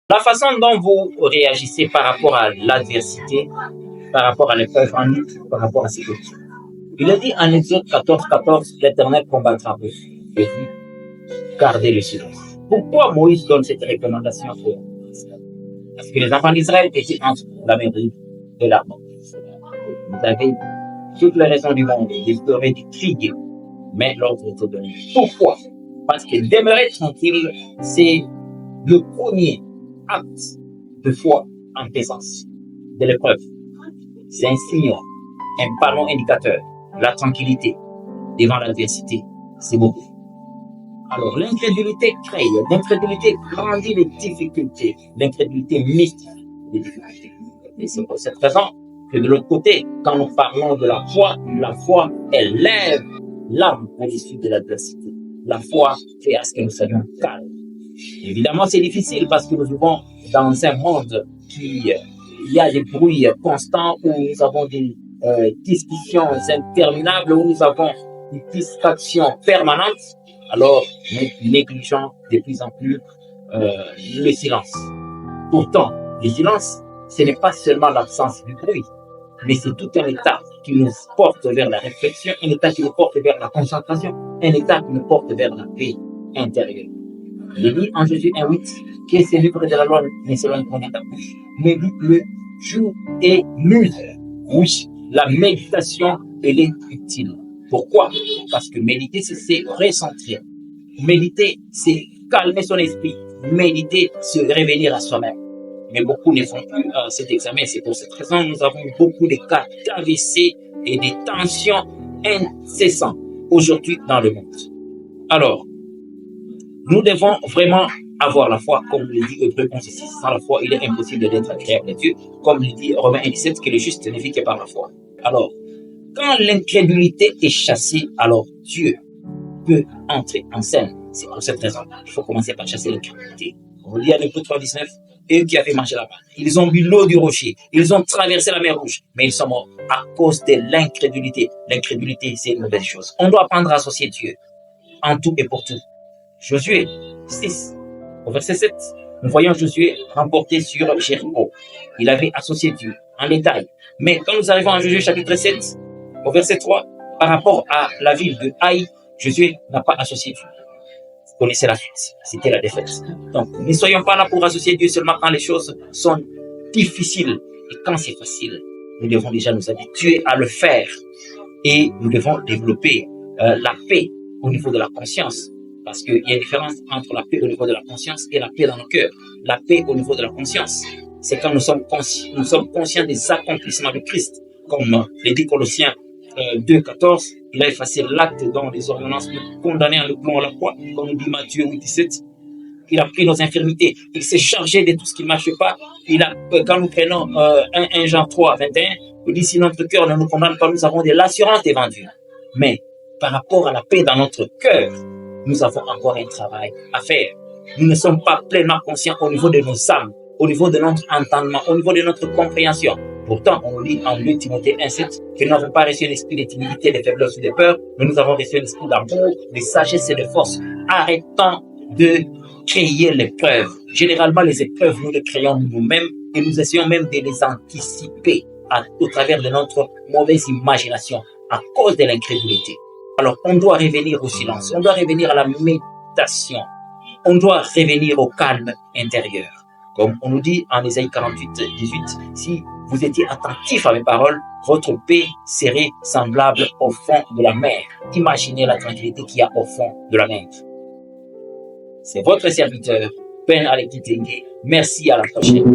La façon dont vous réagissez par rapport à l'adversité, par rapport à l'épreuve en nous, par rapport à ce que il est dit en Exode 14, l'Éternel combattra pour vous. Il dit, gardez le silence. Pourquoi Moïse donne cette recommandation pour Israël? Parce que les enfants d'Israël étaient entre la mer et la mort. Vous avez toutes les raisons du monde, ils auraient dû crier, mais l'ordre était donné. Pourquoi? Parce que demeurer tranquille, c'est le premier acte de foi en présence de l'épreuve. C'est un signe, un ballon indicateur. La tranquillité devant l'adversité, c'est beaucoup. Alors, l'incrédulité crée, l'incrédulité grandit les difficultés, l'incrédulité mystifie les difficultés. Et c'est pour cette raison que de l'autre côté, quand nous parlons de la foi, elle lève l'âme au-dessus de l'adversité. La foi fait à ce que nous soyons calmes. Évidemment, c'est difficile parce que nous vivons dans un monde qui, il y a des bruits constants, où nous avons des discussions interminables, où nous avons des distractions permanentes. Alors, nous négligeons de plus en plus le silence. Pourtant, le silence, ce n'est pas seulement l'absence du bruit, mais c'est tout un état qui nous porte vers la réflexion, un état qui nous porte vers la concentration, un état qui nous porte vers la paix intérieure. Il dit en Jésus 1:8 que c'est libre de la loi ne s'éloigne point de ta bouche. Médite-le jour et nuit. Oui, la méditation, elle est utile. Pourquoi? Parce que méditer, c'est se recentrer. Méditer, c'est calmer son esprit. Méditer, c'est revenir à soi-même. Mais beaucoup ne font plus cet examen. C'est pour cette raison que nous avons beaucoup de cas d'AVC et de tensions incessantes aujourd'hui dans le monde. Alors, nous devons vraiment avoir la foi, comme le dit Hébreux 11:6. Sans la foi, il est impossible d'être agréable à Dieu. Comme le dit Romains 1:17, que le juste ne vit que par la foi. Alors, quand l'incrédulité est chassée, alors Dieu peut entrer en scène. C'est pour cette raison qu'il faut commencer par chasser l'incrédulité. On lit à Hébreux 3:19, eux qui avaient marché là-bas, ils ont bu l'eau du rocher, ils ont traversé la mer Rouge, mais ils sont morts à cause de l'incrédulité. L'incrédulité, c'est une mauvaise chose. On doit apprendre à associer Dieu en tout et pour tout. Josué 6, au verset 7, nous voyons Josué remporté sur Jéricho. Il avait associé Dieu en détail. Mais quand nous arrivons à Josué chapitre 7, au verset 3, par rapport à la ville de Haï, Josué n'a pas associé Dieu. Vous connaissez la suite, c'était la défaite. Donc, ne soyons pas là pour associer Dieu seulement quand les choses sont difficiles. Et quand c'est facile, nous devons déjà nous habituer à le faire. Et nous devons développer la paix au niveau de la conscience. Parce qu'il y a une différence entre la paix au niveau de la conscience et la paix dans nos cœurs. La paix au niveau de la conscience, c'est quand nous sommes conscients des accomplissements de Christ. Comme le dit Colossiens 2:14, il a effacé l'acte dont les ordonnances nous condamnaient en le clouant à la croix. Comme nous dit Matthieu 8:17, il a pris nos infirmités, il s'est chargé de tout ce qui ne marche pas. Quand nous prenons 1 Jean 3:21, il dit si notre cœur ne nous condamne pas, nous avons de l'assurance devant Dieu. Mais par rapport à la paix dans notre cœur, nous avons encore un travail à faire. Nous ne sommes pas pleinement conscients au niveau de nos âmes, au niveau de notre entendement, au niveau de notre compréhension. Pourtant, on lit en 2 Timothée 1:7 que nous n'avons pas reçu un esprit de timidité, de faiblesse ou de peur, mais nous avons reçu un esprit d'amour, de sagesse et de force. Arrêtons de créer l'épreuve. Généralement, les épreuves, nous les créons nous-mêmes et nous essayons même de les anticiper au travers de notre mauvaise imagination à cause de l'incrédulité. Alors, on doit revenir au silence, on doit revenir à la méditation, on doit revenir au calme intérieur. Comme on nous dit en Ésaïe 48:18, si vous étiez attentif à mes paroles, votre paix serait semblable au fond de la mer. Imaginez la tranquillité qu'il y a au fond de la mer. C'est votre serviteur, Ben Alekitenge. Merci, à la prochaine.